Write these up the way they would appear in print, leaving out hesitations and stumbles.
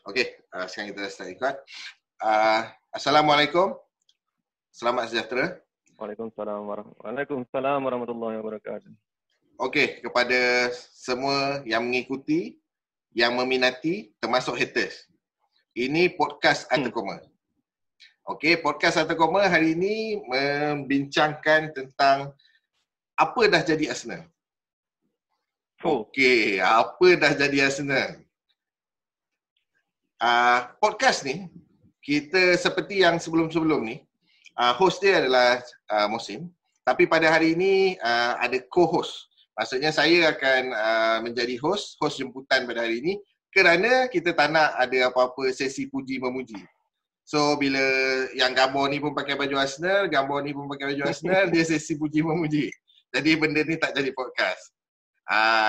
Okey, sekarang kita start record. Assalamualaikum. Selamat sejahtera. Waalaikumsalam warahmatullahi wabarakatuh. Okey, kepada semua yang mengikuti, yang meminati, termasuk haters. Ini podcast Arta-Koma. Okey, podcast Arta-Koma hari ini membincangkan tentang apa dah jadi Arsenal. Okey, apa dah jadi Arsenal? Podcast ni, kita seperti yang sebelum-sebelum ni, host dia adalah Musim. Tapi pada hari ini ada co-host. Maksudnya saya akan menjadi host jemputan pada hari ini kerana kita tak nak ada apa-apa sesi puji-memuji. So bila yang gambar ni pun pakai baju Arsenal, gambar ni pun pakai baju Arsenal, dia sesi puji-memuji. Jadi benda ni tak jadi podcast.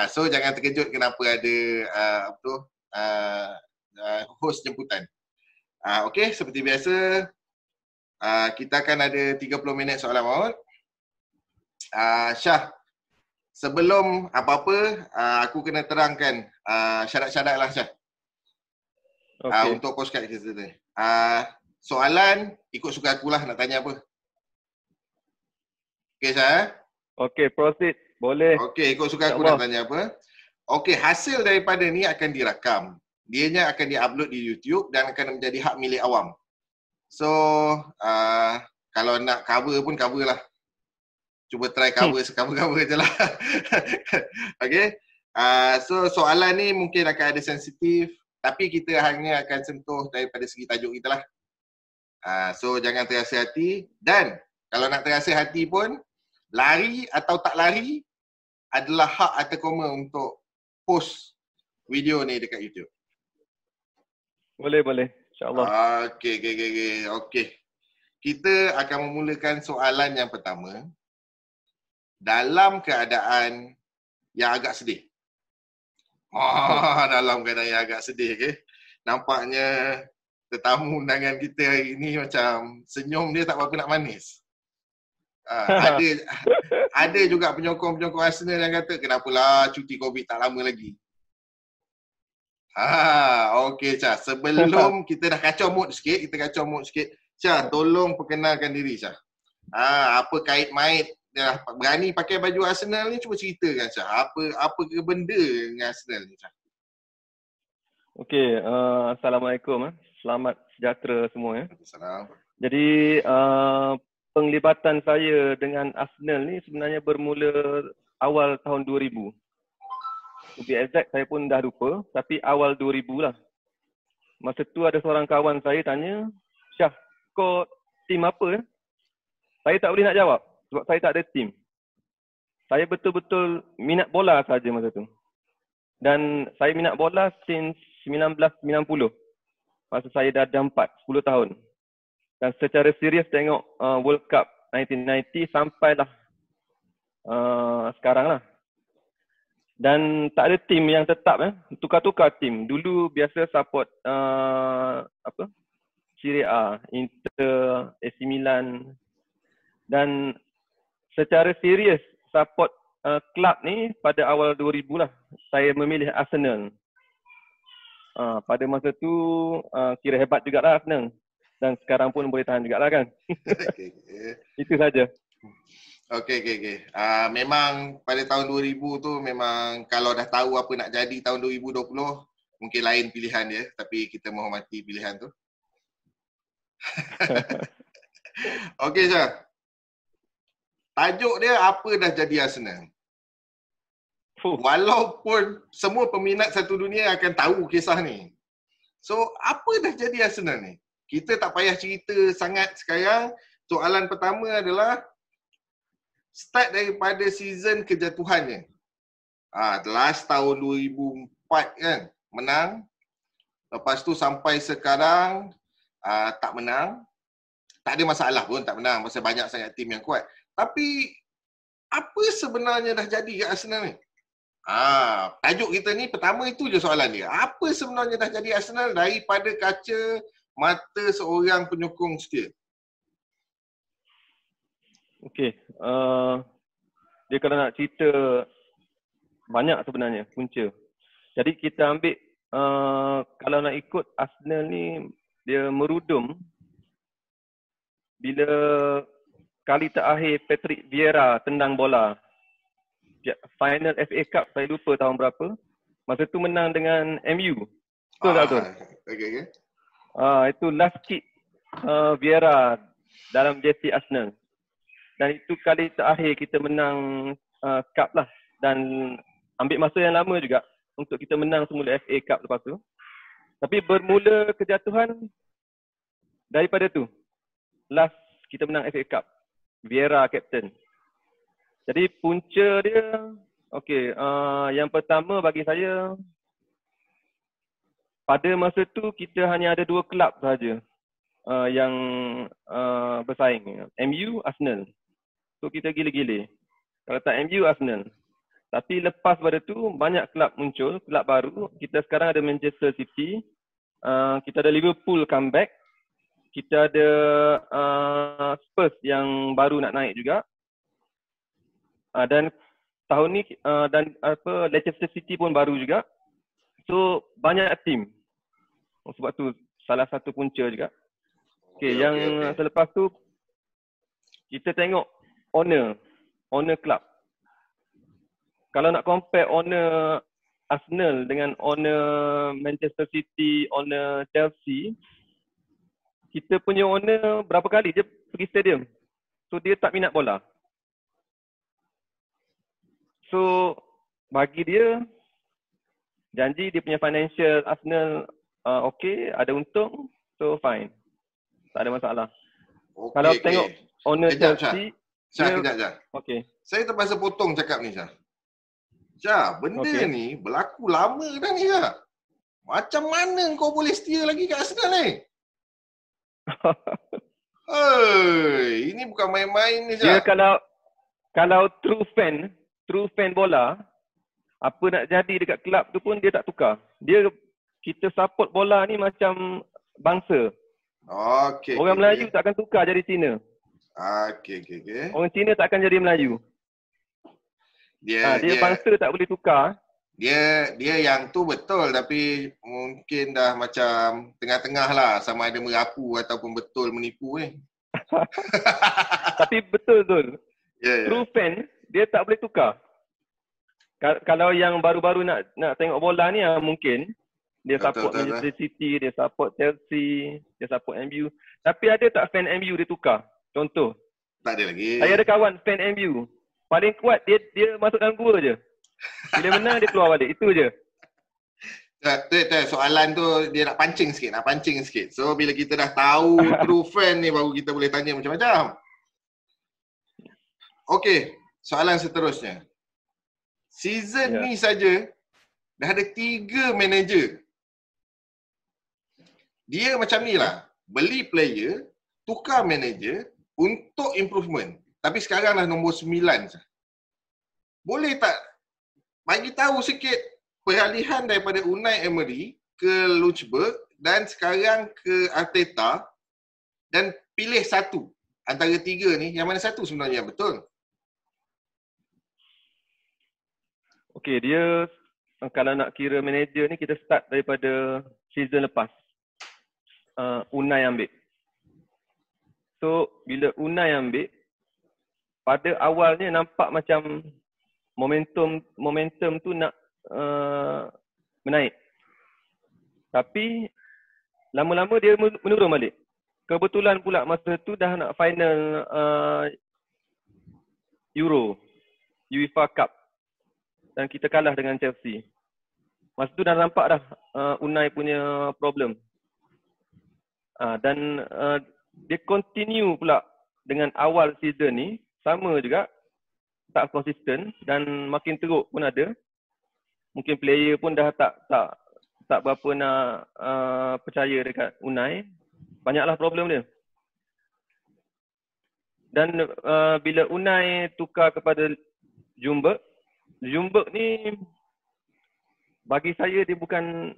So jangan terkejut kenapa ada host jemputan. Okey, seperti biasa kita akan ada 30 minit soalan maut. Syah, sebelum apa-apa aku kena terangkan syarat-syarat lah Syah. Untuk postcard kita ni. Soalan ikut suka akulah nak tanya apa. Okey Syah? Okey, proceed. Boleh. Okey, ikut suka aku nak tanya apa. Okey, hasil daripada ni akan direkam. Dianya akan diupload di YouTube dan akan menjadi hak milik awam. So, kalau nak cover pun cover lah. Cuba try cover je lah. Okay. So, soalan ni mungkin akan ada sensitif. Tapi kita hanya akan sentuh daripada segi tajuk kita lah. So, jangan terasa hati. Dan, kalau nak terasa hati pun, lari atau tak lari adalah hak Arta-Koma untuk post video ni dekat YouTube. Boleh. InsyaAllah. Okey. Kita akan memulakan soalan yang pertama. Dalam keadaan yang agak sedih. Dalam keadaan yang agak sedih, okay? Nampaknya tetamu undangan kita hari ni macam senyum dia tak berapa nak manis. Ada juga penyokong-penyokong Arsenal yang kata, kenapalah cuti COVID tak lama lagi. Okey Syah. Sebelum kita dah kacau mood sikit, Syah, tolong perkenalkan diri Syah. Apa kait mait dah berani pakai baju Arsenal ni, cuba ceritakan Syah. Apa ke benda dengan Arsenal ni Syah? Okey, Assalamualaikum. Selamat sejahtera semua ya. Assalamualaikum. Jadi penglibatan saya dengan Arsenal ni sebenarnya bermula awal tahun 2000. To be exact, saya pun dah lupa, tapi awal 2000 lah. Masa tu ada seorang kawan saya tanya, Syah, kau tim apa? Saya tak boleh nak jawab sebab saya tak ada tim. Saya betul-betul minat bola saja masa tu. Dan saya minat bola since 1990. Masa saya dah ada 10 tahun. Dan secara serius tengok World Cup 1990 sampailah sekarang lah. Dan tak ada tim yang tetap tukar-tukar tim. Dulu biasa support Serie A, Inter, AC Milan. Dan secara serius support klub ni pada awal 2000 lah. Saya memilih Arsenal. Pada masa tu kira hebat jugalah Arsenal. Dan sekarang pun boleh tahan jugalah kan. Itu saja. Okey. Memang pada tahun 2000 tu memang kalau dah tahu apa nak jadi tahun 2020, mungkin lain pilihan dia, tapi kita menghormati pilihan tu. Okey Syah. Tajuk dia apa dah jadi Arsenal? Walaupun semua peminat satu dunia akan tahu kisah ni. So, apa dah jadi Arsenal ni? Kita tak payah cerita sangat sekarang. Soalan pertama adalah start daripada season kejatuhannya. Last tahun 2004 kan, menang. Lepas tu sampai sekarang tak menang. Tak ada masalah pun tak menang pasal banyak sangat tim yang kuat. Tapi apa sebenarnya dah jadi kat Arsenal ni? Tajuk kita ni pertama itu je soalan dia. Apa sebenarnya dah jadi Arsenal daripada kaca mata seorang penyokong setia? Okey, dia kalau nak cerita banyak sebenarnya punca. Jadi kita ambil kalau nak ikut Arsenal ni, dia merudum bila kali terakhir Patrick Vieira tendang bola. Final FA Cup, saya lupa tahun berapa. Masa tu menang dengan MU. Betul tak tu? Okay. Itu last kick Vieira dalam jersey Arsenal. Dan itu kali terakhir kita menang cup lah. Dan ambil masa yang lama juga untuk kita menang semula FA Cup lepas tu. Tapi bermula kejatuhan daripada tu. Last kita menang FA Cup. Vieira captain. Jadi punca dia, yang pertama bagi saya, pada masa tu kita hanya ada 2 kelab sahaja yang bersaing. MU, Arsenal. So kita gila-gila. Kalau tak MU, Arsenal. Tapi lepas pada tu banyak kelab muncul, kelab baru. Kita sekarang ada Manchester City, kita ada Liverpool comeback, kita ada Spurs yang baru nak naik juga. Dan tahun ni Leicester City pun baru juga. So banyak tim. Sebab tu salah satu punca juga. Okay. Selepas tu kita tengok owner club. Kalau nak compare owner Arsenal dengan owner Manchester City, owner Chelsea, kita punya owner berapa kali je pergi stadium. So dia tak minat bola. So bagi dia, janji dia punya financial Arsenal ada untung, so fine. Tak ada masalah. Kalau tengok owner Chelsea, Syah. Okay. Saya terpaksa potong cakap ni, Syah. Syah, benda ni berlaku lama dah ni, Syah. Macam mana kau boleh setia lagi kat Arsenal ni? Ini bukan main-main ni, Syah. Dia kalau true fan bola, apa nak jadi dekat kelab tu pun dia tak tukar. Kita support bola ni macam bangsa. Orang Melayu tak akan tukar jadi Cina. Orang Cina tak akan jadi Melayu. Dia bangsa tak boleh tukar. Dia yang tu betul, tapi mungkin dah macam tengah-tengah lah, sama ada merapu ataupun betul menipu ni. Tapi betul. True fan, dia tak boleh tukar. Kalau yang baru-baru nak tengok bola ni, mungkin dia support Manchester City, dia support Chelsea, dia support MU. Tapi ada tak fan MU dia tukar? Contoh. Tak ada lagi. Saya ada kawan fan MU. Paling kuat dia masuk dalam gua je. Bila menang dia keluar balik. Itu je. Soalan tu dia nak pancing sikit. So bila kita dah tahu true fan ni, baru kita boleh tanya macam-macam. Okey, soalan seterusnya. Season ni saja dah ada 3 manager. Dia macam ni lah. Beli player, tukar manager untuk improvement. Tapi sekarang dah nombor 9. Boleh tak bagi tahu sikit peralihan daripada Unai Emery ke Ljungberg dan sekarang ke Arteta, dan pilih satu antara 3 ni, yang mana satu sebenarnya betul? Okey, dia kalau nak kira manager ni, kita start daripada season lepas. Unai ambil. So, bila Unai ambil, pada awalnya nampak macam momentum tu nak menaik. Tapi lama-lama dia menurun balik. Kebetulan pula masa tu dah nak final UEFA Cup. Dan kita kalah dengan Chelsea. Masa tu dah nampak dah Unai punya problem. Dan dia continue pula dengan awal season ni, sama juga, tak konsisten dan makin teruk pun ada. Mungkin player pun dah tak berapa nak percaya dekat Unai. Banyaklah problem dia. Dan bila Unai tukar kepada Ljungberg ni, bagi saya dia bukan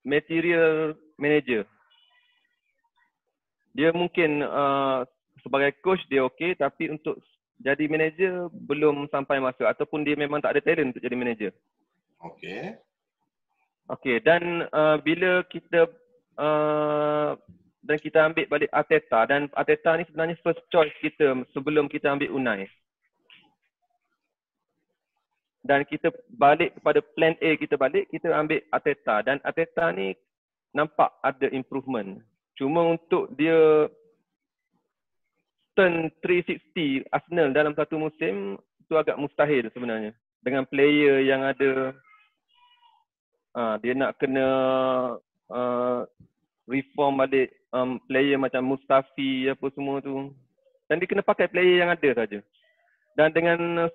material manager. Dia mungkin sebagai coach dia okey, tapi untuk jadi manager belum sampai masa, ataupun dia memang tak ada talent untuk jadi manager. Okey. Okey, dan bila kita dan kita ambil balik Arteta, dan Arteta ni sebenarnya first choice kita sebelum kita ambil Unai. Dan kita balik kepada plan A, kita ambil Arteta, dan Arteta ni nampak ada improvement. Cuma untuk dia turn 360 Arsenal dalam satu musim, itu agak mustahil sebenarnya. Dengan player yang ada, dia nak kena reform balik player macam Mustafi apa semua tu. Dan dia kena pakai player yang ada saja. Dan dengan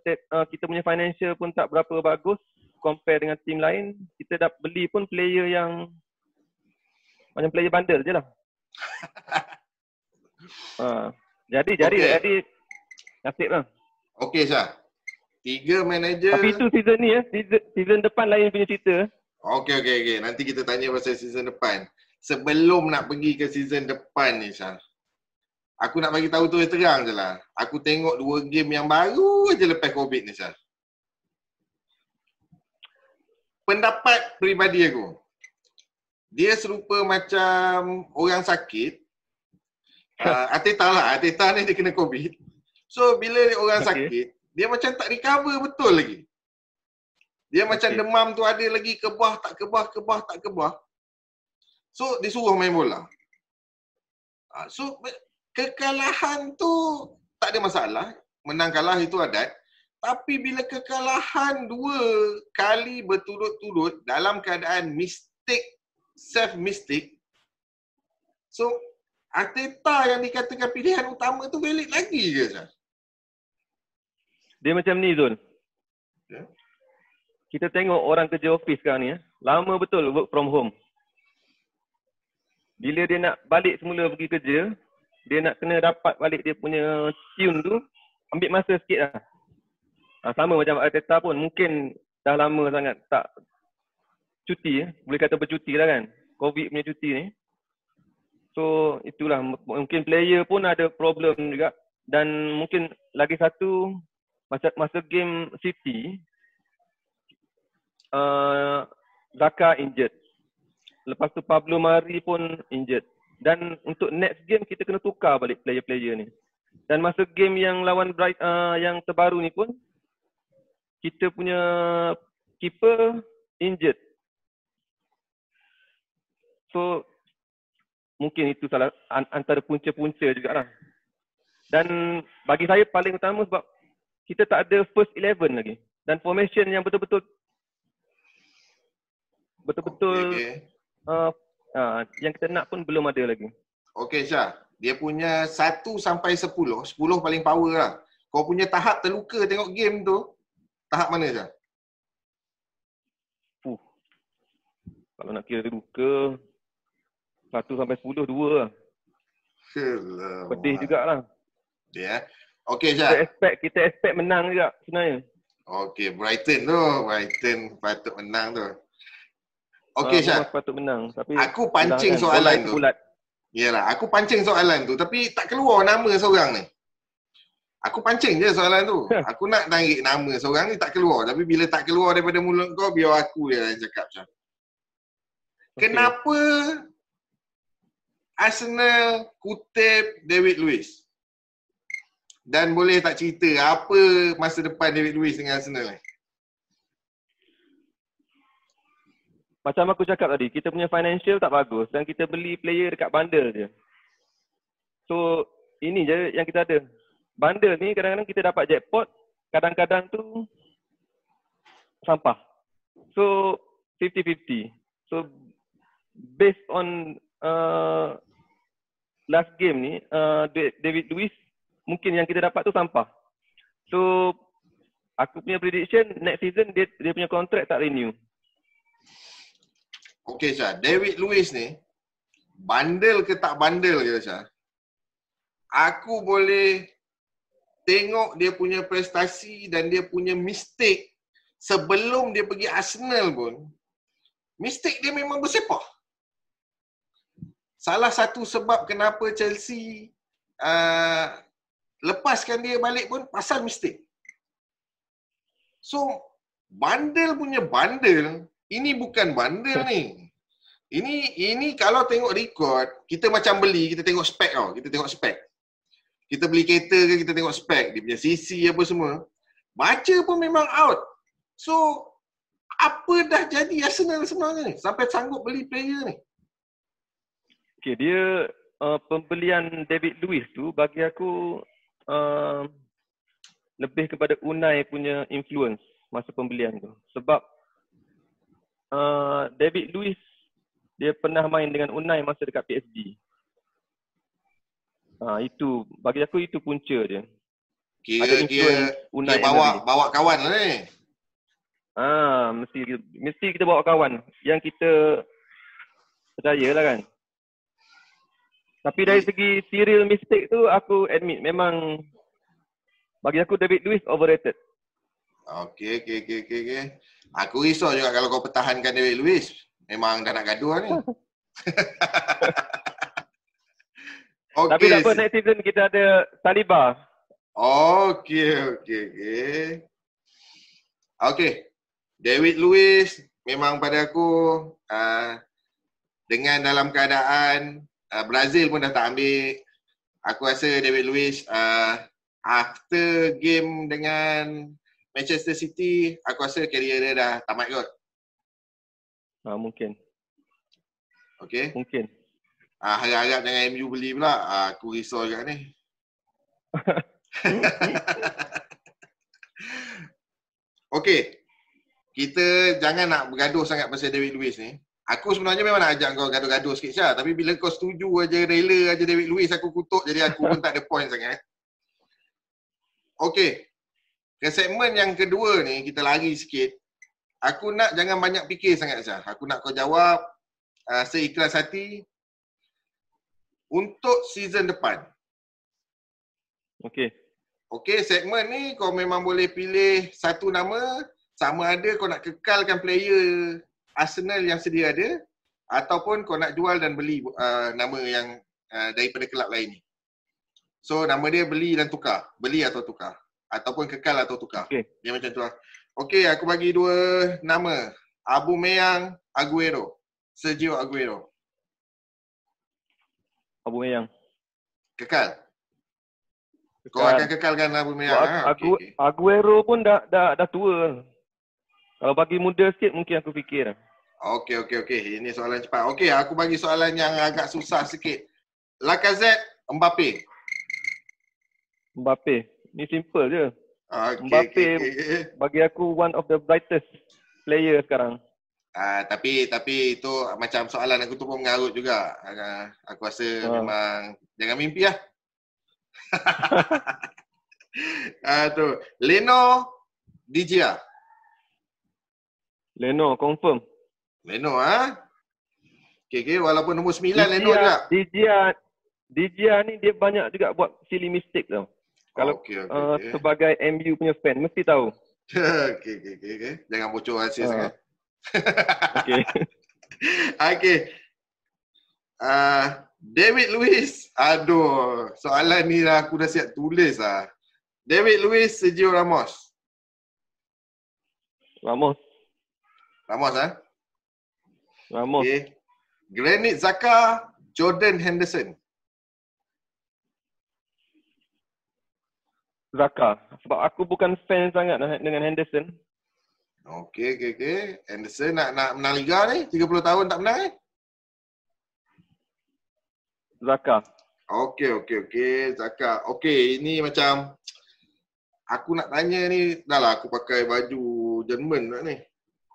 kita punya financial pun tak berapa bagus compare dengan tim lain, kita dah beli pun player yang macam player bandel je lah. Jadi nasib lah. Okey Syah. 3 manager. Tapi itu season ni season depan lain punya cerita. Okey. Nanti kita tanya pasal season depan. Sebelum nak pergi ke season depan ni Syah, aku nak bagi tahu terus terang je lah. Aku tengok 2 game yang baru je lepas COVID ni Syah. Pendapat peribadi aku, dia serupa macam orang sakit. Arteta ni dia kena COVID. So bila orang sakit, dia macam tak recover betul lagi. Dia macam demam tu ada lagi, kebah tak kebah. So disuruh main bola. So kekalahan tu tak ada masalah. Menang kalah itu adat. Tapi bila kekalahan 2 kali berturut-turut dalam keadaan self-mistake. So Arteta yang dikatakan pilihan utama tu valid lagi ke Syah? Dia macam ni Zul. Yeah. Kita tengok orang kerja office sekarang ni, lama betul work from home. Bila dia nak balik semula pergi kerja, dia nak kena dapat balik dia punya tune tu, ambil masa sikit lah. Sama macam Arteta pun, mungkin dah lama sangat tak cuti, boleh kata bercuti lah kan, COVID punya cuti ni. So itulah, mungkin player pun ada problem juga. Dan mungkin lagi satu, masa game City, Zaka injured. Lepas tu Pablo Mari pun injured. Dan untuk next game kita kena tukar balik player-player ni. Dan masa game yang lawan yang terbaru ni pun, kita punya keeper injured. So mungkin itu salah antara punca-punca jugalah. Dan bagi saya paling utama sebab kita tak ada first 11 lagi. Dan formation yang betul-betul yang kita nak pun belum ada lagi. Okey Syah, dia punya 1 sampai 10 paling power lah. Kau punya tahap terluka tengok game tu, tahap mana Syah? Kalau nak kira terluka, 1 sampai 10, 2 lah. Pedih jugalah. Ya. Okey Syah. Kita expect menang juga sebenarnya. Okey, Brighton patut menang tu. Okey Syah. Patut menang, tapi aku pancing soalan tu. Yalah, aku pancing soalan tu tapi tak keluar nama seorang ni. Aku pancing je soalan tu. Aku nak tarik nama seorang ni tak keluar, tapi bila tak keluar daripada mulut kau, biar aku yang cakap Syah. Kenapa Arsenal kutip David Luiz? Dan boleh tak cerita apa masa depan David Luiz dengan Arsenal ni? Macam aku cakap tadi, kita punya financial tak bagus dan kita beli player dekat bundle je. So, ini je yang kita ada. Bundle ni kadang-kadang kita dapat jackpot, kadang-kadang tu sampah. So, 50-50. So, based on last game ni, David Luiz, mungkin yang kita dapat tu sampah. So, aku punya prediction next season dia punya kontrak tak renew. Okey Syah, David Luiz ni bandel ke tak bandel ke Syah? Aku boleh tengok dia punya prestasi dan dia punya mistake sebelum dia pergi Arsenal pun. Mistake dia memang bersepah. Salah satu sebab kenapa Chelsea lepaskan dia balik pun pasal mistake. So, bandel punya bandel, Ini bukan bundle ni. Ini kalau tengok record, kita macam beli, kita tengok spek tau. Kita tengok spek. Kita beli kereta ke, kita tengok spek. Dia punya CC apa semua. Baca pun memang out. So, apa dah jadi Arsenal sebenarnya ni? Sampai sanggup beli player ni. Okay, dia pembelian David Luiz tu bagi aku lebih kepada Unai punya influence masa pembelian tu. Sebab David Luiz dia pernah main dengan Unai masa dekat PSG. Itu bagi aku itu punca dia. Kira dia bawa kawan lah ni. Mesti kita bawa kawan yang kita percayalah kan. Tapi dari segi serial mistake tu aku admit memang bagi aku David Luiz overrated. Okey. Aku risau juga kalau kau pertahankan David Luiz. Memang dah nak gaduh ni. Okay. Tapi tak apa, next season kita ada Saliba. Okey. David Luiz memang pada aku dengan dalam keadaan Brazil pun dah tak ambil. Aku rasa David Luiz after game dengan Manchester City, aku rasa career dia dah tamat kot. Mungkin. Okey. Mungkin. Harap-harap dengan MU beli pula. Aku risau juga ni. Okey. Kita jangan nak bergaduh sangat pasal David Luiz ni. Aku sebenarnya memang nak ajak kau gaduh-gaduh sikit Syah. Tapi bila kau setuju aja, rela aja David Luiz, aku kutuk. Jadi aku pun tak ada point sangat. Okey. Ke segmen yang kedua ni, kita lari sikit. Aku nak jangan banyak fikir sangat Syah. Aku nak kau jawab seikhlas hati untuk season depan. Okey. Okey, segmen ni kau memang boleh pilih satu nama, sama ada kau nak kekalkan player Arsenal yang sedia ada ataupun kau nak jual dan beli nama yang daripada kelab lain ni. So nama dia beli dan tukar, beli atau tukar ataupun kekal atau tukar. Okay. Dia macam tu lah. Okey, aku bagi dua nama. Aubameyang, Aguero. Sergio Aguero. Aubameyang. Kekal. Kau akan kekalkan Aubameyang. Aguero pun dah tua. Kalau bagi muda sikit mungkin aku fikir. Okey. Ini soalan cepat. Okey, aku bagi soalan yang agak susah sikit. Lacazette, Mbappe. Ni simple je. Okay, Mbappe bagi aku one of the brightest player sekarang. Tapi itu macam soalan aku tu pun mengarut juga. Aku rasa memang jangan mimpi lah. Tu. Leno, Digia. Leno confirm. Leno Okay, walaupun nombor 9 Leno juga. Digia ni dia banyak juga buat silly mistake tau. Kalau okay. Sebagai MU punya fan mesti tahu. Okay. Jangan bocor rahsia sangat. Okay. David Luiz. Aduh, soalan ni lah aku dah siap tulis lah. David Luiz, Sergio Ramos. Ramos. Okay. Granit Xhaka, Jordan Henderson. Xhaka. Sebab aku bukan fan sangat dengan Henderson. Okay. Henderson nak menang Liga ni? 30 tahun tak menang Xhaka. Okay. Xhaka. Okay, ini macam aku nak tanya ni, dah lah aku pakai baju Jerman lah ni.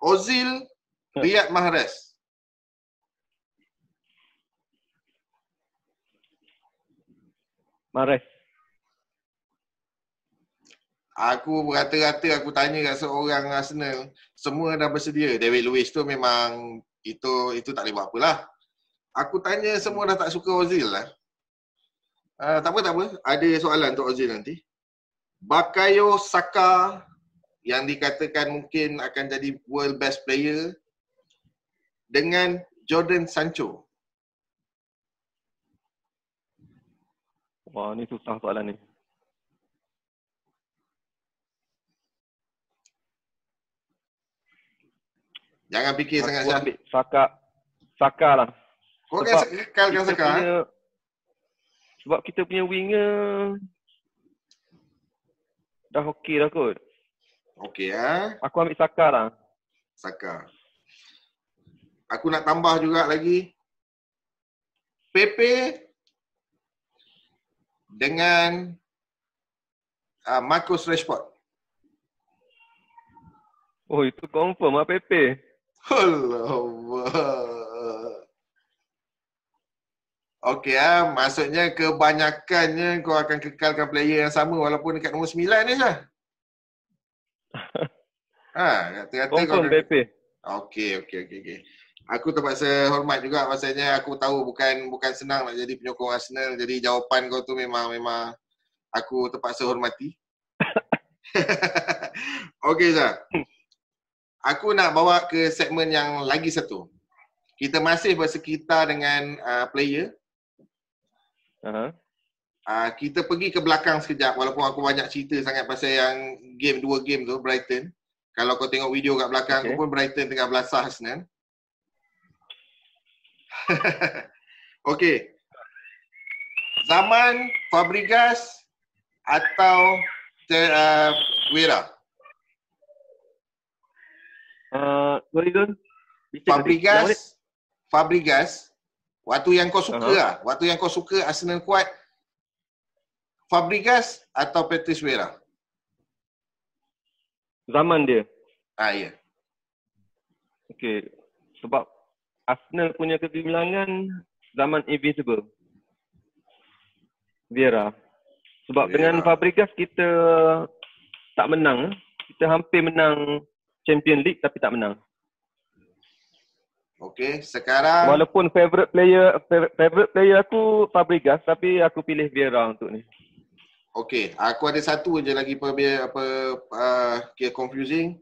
Ozil, Riyad Mahrez. Mahrez. Aku berkata-kata aku tanya kat seorang Arsenal, semua dah bersedia. David Luiz tu memang itu tak boleh buat apalah. Aku tanya semua dah tak suka Ozil lah. Tak apa. Ada soalan untuk Ozil nanti. Bukayo Saka yang dikatakan mungkin akan jadi world best player dengan Jadon Sancho. Wah, ni susah soalan ni. Jangan fikir sangat, Aku Syah. ambil Saka lah. Kau Sebab akan kekalkan kita Saka? sebab kita punya winger dah okey dah kot. Okey, ha? Aku ambil Saka lah. Saka. Aku nak tambah juga lagi. Pepe dengan Marcus Rashford. Oh, itu confirm lah Pepe. Allah. Okey, maksudnya kebanyakannya kau akan kekalkan player yang sama walaupun dekat nombor 9 ni, Syah? Kata-kata kau Confirm akan... Pepe. Okey. Aku terpaksa hormat juga, maksudnya aku tahu bukan senang nak jadi penyokong Arsenal. Jadi jawapan kau tu memang aku terpaksa hormati. Okey, Syah. Aku nak bawa ke segmen yang lagi satu. Kita masih bersekitar dengan player. Kita pergi ke belakang sekejap, walaupun aku banyak cerita sangat pasal yang dua game tu, Brighton. Kalau kau tengok video kat belakang, aku pun Brighton tengah belasah Arsenal. Okey. Zaman Fabregas atau Vieira? Sorry tu. Fabregas, waktu yang kau suka waktu yang kau suka Arsenal kuat, Fabregas atau Patrice Vieira? Zaman dia. Ya. Okey. Sebab Arsenal punya kegemilangan zaman Invincible. Vieira. Sebab dengan Fabregas kita tak menang. Kita hampir menang Champions League tapi tak menang. Okey, sekarang walaupun favorite player aku Fabregas, tapi aku pilih Vieira untuk ni. Okey, aku ada satu je lagi confusing.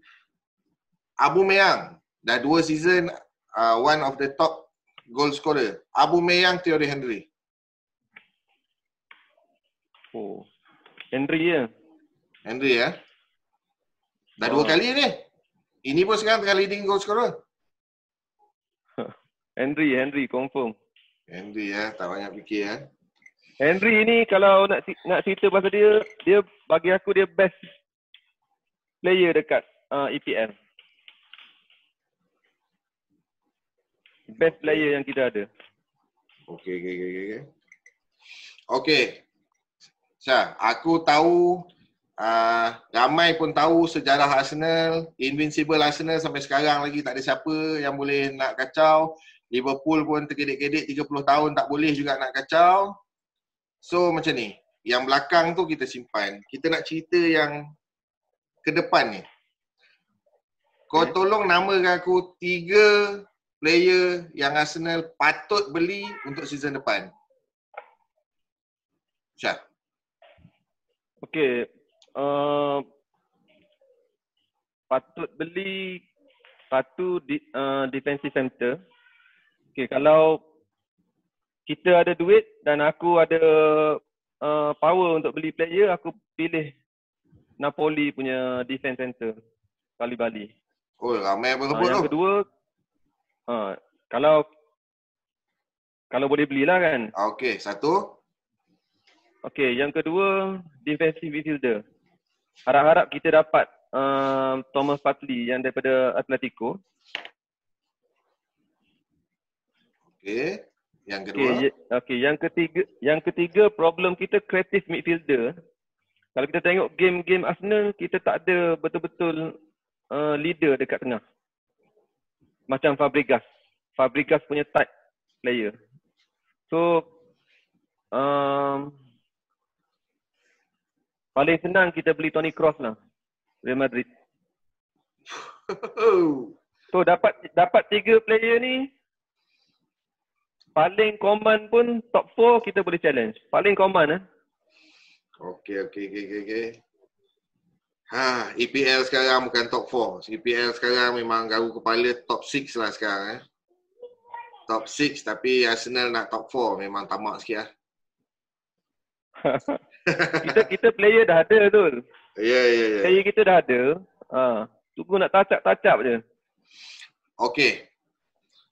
Aubameyang dah 2 season one of the top goal scorer. Aubameyang, Thierry Henry. Oh. Henry ya. Henry ya. Dah 2 kali ni. Ini pun sekarang tengah leading goal scorer. Henry confirm. Henry tak banyak fikir Henry ni kalau nak cerita pasal dia bagi aku dia best player dekat EPL. Best player yang kita ada. Okey. Syah, aku tahu ramai pun tahu sejarah Arsenal, Invincible Arsenal sampai sekarang lagi tak ada siapa yang boleh nak kacau. Liverpool pun terkedik-kedik 30 tahun tak boleh juga nak kacau. So macam ni, yang belakang tu kita simpan. Kita nak cerita yang ke depan ni. Kau tolong namakan aku 3 player yang Arsenal patut beli untuk season depan. Syah. Okey. Patut beli satu defensive center. Okey, kalau kita ada duit dan aku ada power untuk beli player, aku pilih Napoli punya defense center. Bali. Oh, ramai apa rebut tu. Yang kedua, kalau boleh belilah kan. Okey, satu. Okey, yang kedua defensive midfielder. Harap-harap kita dapat Thomas Partey yang daripada Atletico. Okey, yang kedua. Okey, yang ketiga problem kita creative midfielder. Kalau kita tengok game-game Arsenal, kita tak ada betul-betul leader dekat tengah. Macam Fabregas. Fabregas punya type player. So paling senang kita beli Toni Kroos lah, Real Madrid. So dapat 3 player ni, paling common pun top 4 kita boleh challenge. Paling common Okey. EPL sekarang bukan top 4. EPL sekarang memang garu kepala top 6 lah sekarang Top 6 tapi Arsenal nak top 4 memang tamak sikit kita player dah ada tu. Ya. Player kita dah ada. Tunggu nak touch up je. Okey.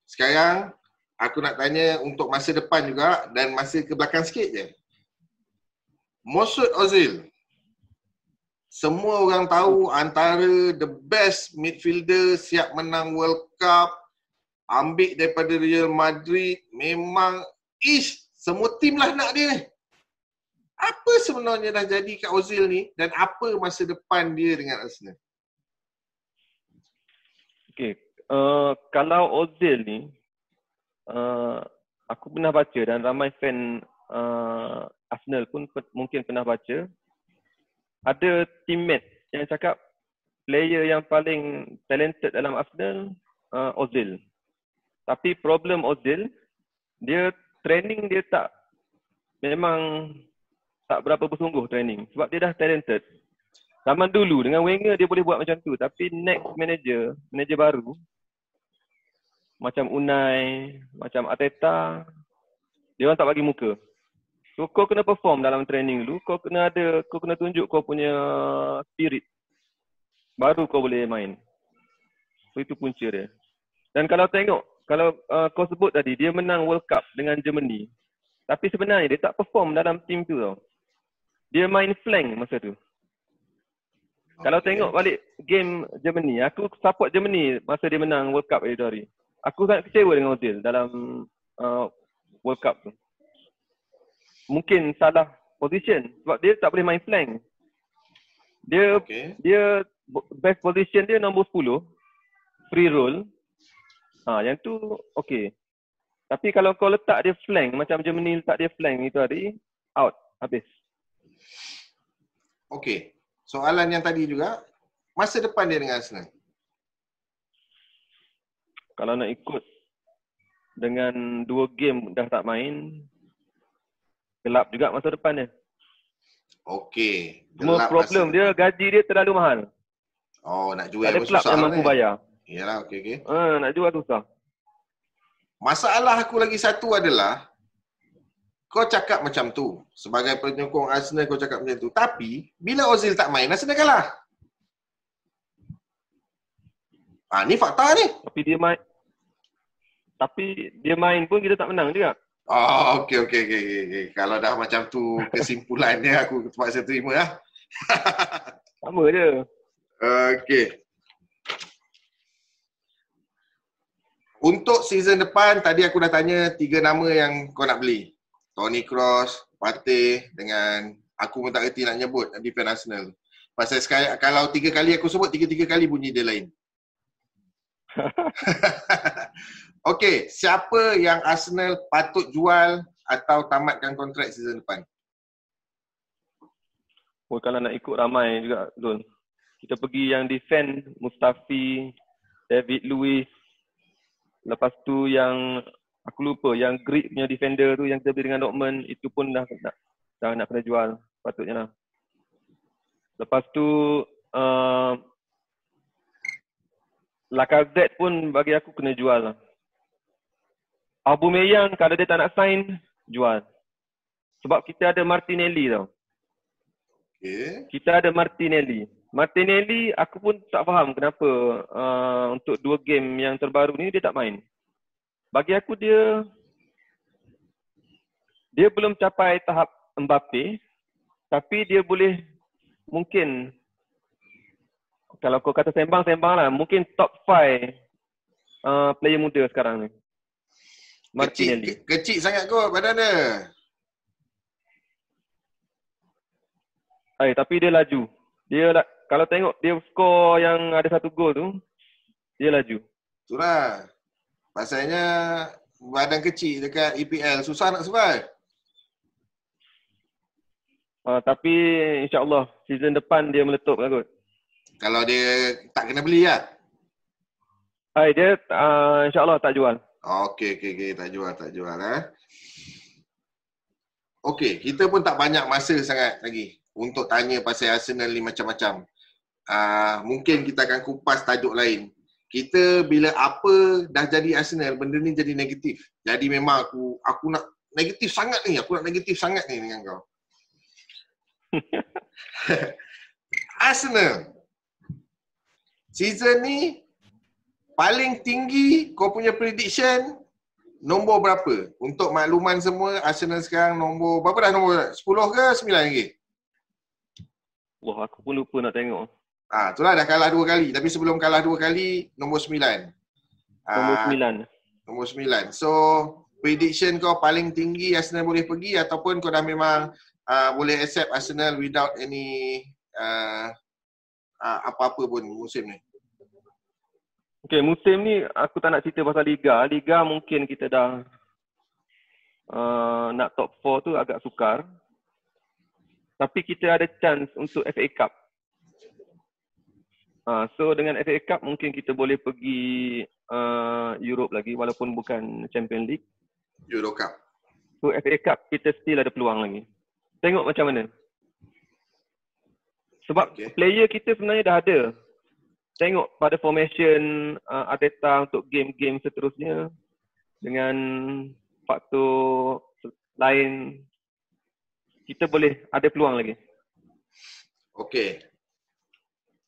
Sekarang aku nak tanya untuk masa depan juga dan masa ke belakang sikit je. Mesut Ozil. Semua orang tahu antara the best midfielder siap menang World Cup, ambil daripada Real Madrid, memang semua tim lah nak dia ni. Apa sebenarnya dah jadi kat Ozil ni dan apa masa depan dia dengan Arsenal? Okey, kalau Ozil ni, aku pernah baca dan ramai fan Arsenal pun mungkin pernah baca, ada teammate yang cakap player yang paling talented dalam Arsenal Ozil. Tapi problem Ozil, dia training dia memang tak berapa bersungguh training sebab dia dah talented. Zaman dulu dengan Wenger dia boleh buat macam tu, tapi next manager baru macam Unai, macam Arteta, dia orang tak bagi muka. So kau kena perform dalam training dulu, kau kena tunjuk kau punya spirit. Baru kau boleh main. So itu punca dia. Dan kalau kau sebut tadi dia menang World Cup dengan Germany. Tapi sebenarnya dia tak perform dalam team tu tau. Dia main flank masa tu. Okay. Kalau tengok balik game Germany, aku support Germany masa dia menang World Cup itu hari. Aku sangat kecewa dengan Ozil dalam World Cup tu. Mungkin salah position sebab dia tak boleh main flank. Dia best position dia nombor 10, free roll. Yang tu okey. Tapi kalau kau letak dia flank macam Germany letak dia flank itu hari, out, habis. Okey. Soalan yang tadi juga, masa depan dia dengan Arsenal. Kalau nak ikut dengan 2 game dah tak main, gelap juga masa depan dia. Okey. Cuma problem dia, gaji dia terlalu mahal. Oh, nak jual pun susah. Tak ada klub yang mampu bayar. Yalah, okey. Nak jual susah. Masalah aku lagi satu adalah, kau cakap macam tu. Sebagai penyokong Arsenal kau cakap macam tu. Tapi, bila Ozil tak main, Arsenal kalah. Ni fakta ni. Tapi dia main pun kita tak menang juga. Okey. Kalau dah macam tu kesimpulannya aku terpaksa terima lah. Sama je. Okey. Untuk season depan, tadi aku dah tanya 3 nama yang kau nak beli. Toni Kroos, Partey dengan aku pun tak reti nak nyebut defend Arsenal. Pasal sekali, kalau 3 kali aku sebut, 3 kali bunyi dia lain. Okey, siapa yang Arsenal patut jual atau tamatkan kontrak season depan? Kalau nak ikut ramai juga, Zul. Kita pergi yang defend, Mustafi, David Luiz. Lepas tu yang, aku lupa, yang Greek punya defender tu yang kita beli dengan Dortmund, itu pun dah nak kena jual, patutnya lah. Lepas tu, Lacazette pun bagi aku kena jual lah. Aubameyang kalau dia tak nak sign, jual. Sebab kita ada Martinelli tau. Okay. Kita ada Martinelli. Martinelli aku pun tak faham kenapa untuk 2 game yang terbaru ni dia tak main. Bagi aku dia belum capai tahap Mbappe, tapi dia boleh mungkin kalau kau kata sembang lah, mungkin top 5 player muda sekarang ni. Martinelli. Kecil sangat kot badan dia. Tapi dia laju. Kalau tengok dia skor yang ada 1 gol tu, dia laju. Itulah. Pasalnya badan kecil dekat EPL susah nak survive. Tapi insya-Allah season depan dia meletup lah kot. Kalau dia tak kena beli lah. Dia insya-Allah tak jual. Okey, tak jual Okey, kita pun tak banyak masa sangat lagi untuk tanya pasal Arsenal ni macam-macam. Mungkin kita akan kupas tajuk lain. Kita bila apa dah jadi Arsenal, benda ni jadi negatif. Jadi memang aku nak negatif sangat ni. Aku nak negatif sangat ni dengan kau. Arsenal. Season ni paling tinggi kau punya prediction nombor berapa? Untuk makluman semua, Arsenal sekarang nombor berapa dah nombor? 10 ke 9 lagi? Wah, aku pun lupa nak tengok. Itulah dah kalah 2 kali. Tapi sebelum kalah 2 kali, nombor 9. Nombor 9. Nombor 9. So, prediction kau paling tinggi Arsenal boleh pergi ataupun kau dah memang boleh accept Arsenal without any apa-apa pun musim ni? Okay, musim ni aku tak nak cerita pasal Liga. Liga mungkin kita dah nak top 4 tu agak sukar. Tapi kita ada chance untuk FA Cup. So dengan FA Cup mungkin kita boleh pergi Europe lagi walaupun bukan Champions League. Euro Cup. So FA Cup kita still ada peluang lagi. Tengok macam mana. Sebab player kita sebenarnya dah ada. Tengok pada formation Arteta untuk game-game seterusnya dengan faktor lain, kita boleh ada peluang lagi. Okay.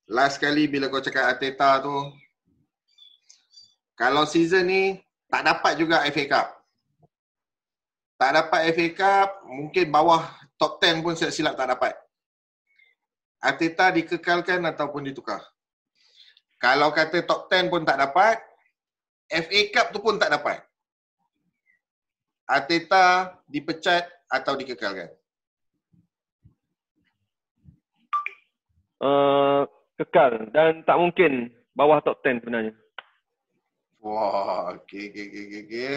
Last kali bila kau cakap Arteta tu, kalau season ni tak dapat juga FA Cup. Tak dapat FA Cup, mungkin bawah top 10 pun silap tak dapat. Arteta dikekalkan ataupun ditukar. Kalau kata top 10 pun tak dapat, FA Cup tu pun tak dapat. Arteta dipecat atau dikekalkan? Kekal dan tak mungkin bawah top 10 sebenarnya. Wah, okay.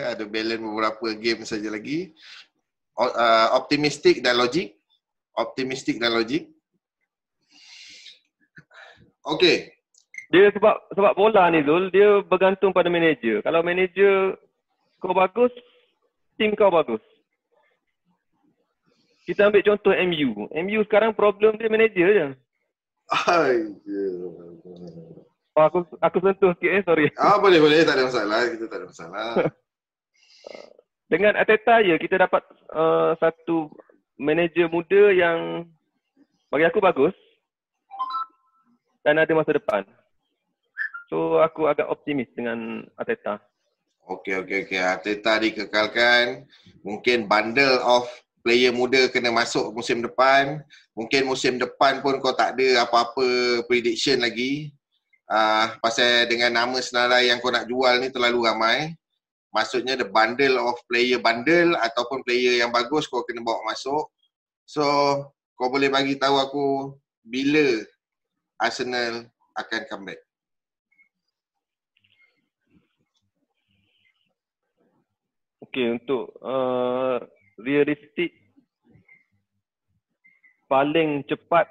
Ada balance beberapa game saja lagi. Optimistik dan logik. Okay. Dia sebab bola ni Zul, dia bergantung pada manager. Kalau manager kau bagus, tim kau bagus. Kita ambil contoh MU. MU sekarang problem dia manager je. Aku sentuh sikit sorry. Boleh, tak ada masalah. Kita tak ada masalah. Dengan Arteta kita dapat satu manager muda yang bagi aku bagus dan ada masa depan. So aku agak optimis dengan Arteta. Okay. Arteta dikekalkan. Mungkin bundle of player muda kena masuk musim depan. Mungkin musim depan pun kau tak ada apa-apa prediction lagi. Pasal dengan nama senarai yang kau nak jual ni terlalu ramai. Maksudnya the bundle of player bundle ataupun player yang bagus kau kena bawa masuk. So kau boleh bagi tahu aku bila Arsenal akan comeback? Okay, untuk realistik paling cepat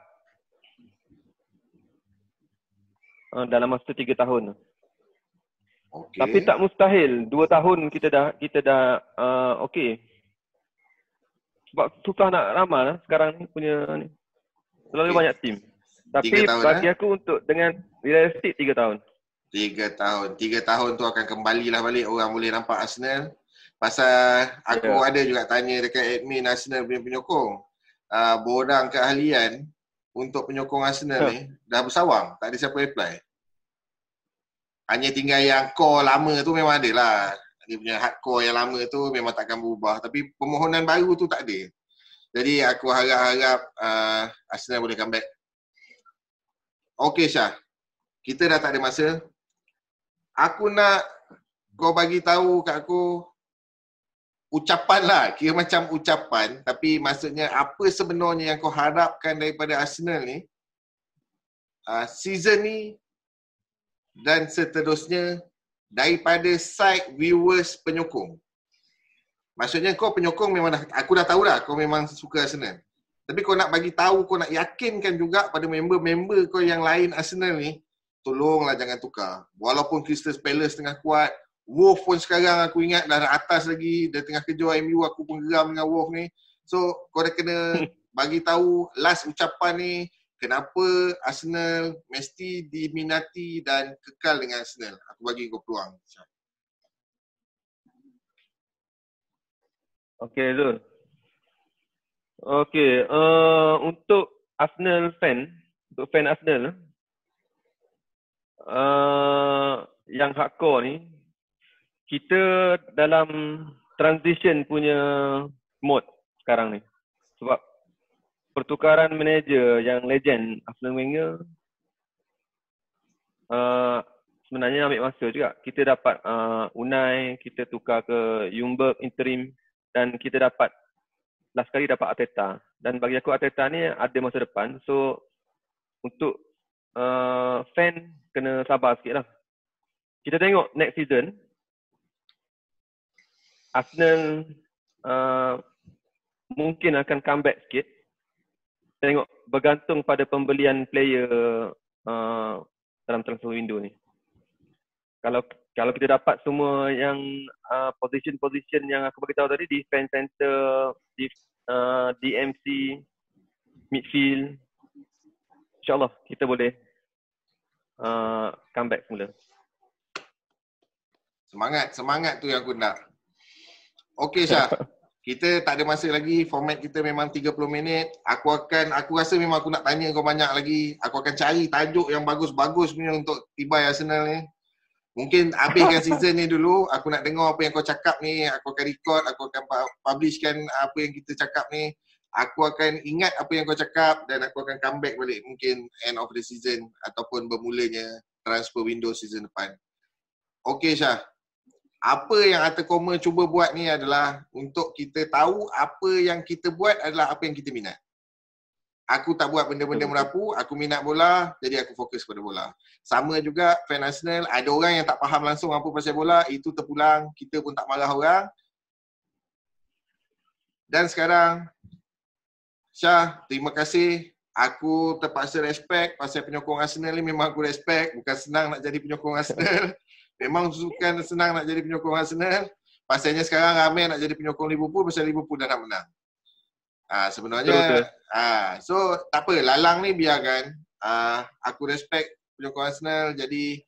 dalam masa 3 tahun. Okay. Tapi tak mustahil 2 tahun kita dah okey. Sebab susah nak ramal sekarang ni punya ni. Terlalu banyak tim. Tapi bagi aku untuk dengan realistik 3 tahun. 3 tahun. 3 tahun tu akan kembalilah balik orang boleh nampak Arsenal. Pasal aku ada juga tanya dekat admin Arsenal punya penyokong. Borang keahlian untuk penyokong Arsenal ni dah bersawang. Tak ada siapa reply. Hanya tinggal yang core lama tu memang ada lah. Dia punya hardcore yang lama tu memang takkan berubah. Tapi permohonan baru tu tak ada. Jadi aku harap-harap Arsenal boleh comeback. Okey Syah. Kita dah tak ada masa. Aku nak kau bagi tahu kat aku ucapan lah, kira macam ucapan, tapi maksudnya apa sebenarnya yang kau harapkan daripada Arsenal ni season ni dan seterusnya daripada side viewers penyokong. Maksudnya kau penyokong memang aku dah tahu dah kau memang suka Arsenal. Tapi kau nak bagi tahu, kau nak yakinkan juga pada member-member kau yang lain Arsenal ni, tolonglah jangan tukar. Walaupun Crystal Palace tengah kuat, Wolf pun sekarang aku ingat dah atas lagi, dia tengah kejar MU, aku pun geram dengan Wolf ni. So kau dah kena bagi tahu last ucapan ni, kenapa Arsenal mesti diminati dan kekal dengan Arsenal. Aku bagi kau peluang. Okay Zul. Okay, untuk Arsenal fan, untuk fan Arsenal, yang hardcore ni, kita dalam transition punya mode sekarang ni. Sebab pertukaran manager yang legend Arsene Wenger sebenarnya ambil masa juga. Kita dapat Unai, kita tukar ke Ljungberg interim, dan kita dapat last kali dapat Arteta. Dan bagi aku Arteta ni ada masa depan. So untuk fan kena sabar sikit lah. Kita tengok next season Arsenal mungkin akan comeback sikit. Tengok bergantung pada pembelian player dalam transfer window ni. Kalau kita dapat semua yang position yang aku beritahu tadi, defense center, DMC, midfield, insyaAllah kita boleh comeback semula. Semangat tu yang aku nak. Okey Syah. Kita tak ada masa lagi. Format kita memang 30 minit. Aku rasa memang aku nak tanya kau banyak lagi. Aku akan cari tajuk yang bagus-bagus punya untuk tibai Arsenal ni. Mungkin habiskan season ni dulu. Aku nak dengar apa yang kau cakap ni. Aku akan record, aku akan publishkan apa yang kita cakap ni. Aku akan ingat apa yang kau cakap dan aku akan comeback balik mungkin end of the season ataupun bermulanya transfer window season depan. Okey Syah. Apa yang Atacoma cuba buat ni adalah untuk kita tahu apa yang kita buat adalah apa yang kita minat. Aku tak buat benda-benda merapu, aku minat bola, jadi aku fokus pada bola. Sama juga fan Arsenal, ada orang yang tak faham langsung apa pasal bola, itu terpulang, kita pun tak marah orang. Dan sekarang, Syah, terima kasih. Aku terpaksa respect pasal penyokong Arsenal ni, memang aku respect. Bukan senang nak jadi penyokong Arsenal. Memang bukan senang nak jadi penyokong Arsenal. Pasalnya sekarang ramai nak jadi penyokong Liverpool pasal Liverpool dah nak menang. Sebenarnya, so tak apa, lalang ni biarkan. Aku respect penyokong Arsenal. Jadi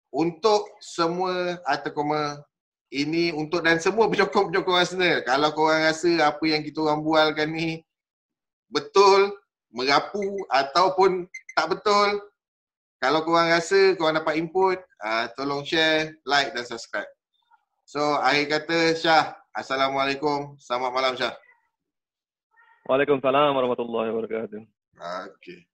untuk semua Atacoma ini, untuk dan semua penyokong-penyokong Arsenal, kalau korang rasa apa yang kita orang bualkan ni betul, merapu ataupun tak betul, kalau korang rasa korang dapat input, tolong share, like dan subscribe. So, akhir kata Syah, Assalamualaikum. Selamat malam Syah. Waalaikumsalam warahmatullahi wabarakatuh. Okay.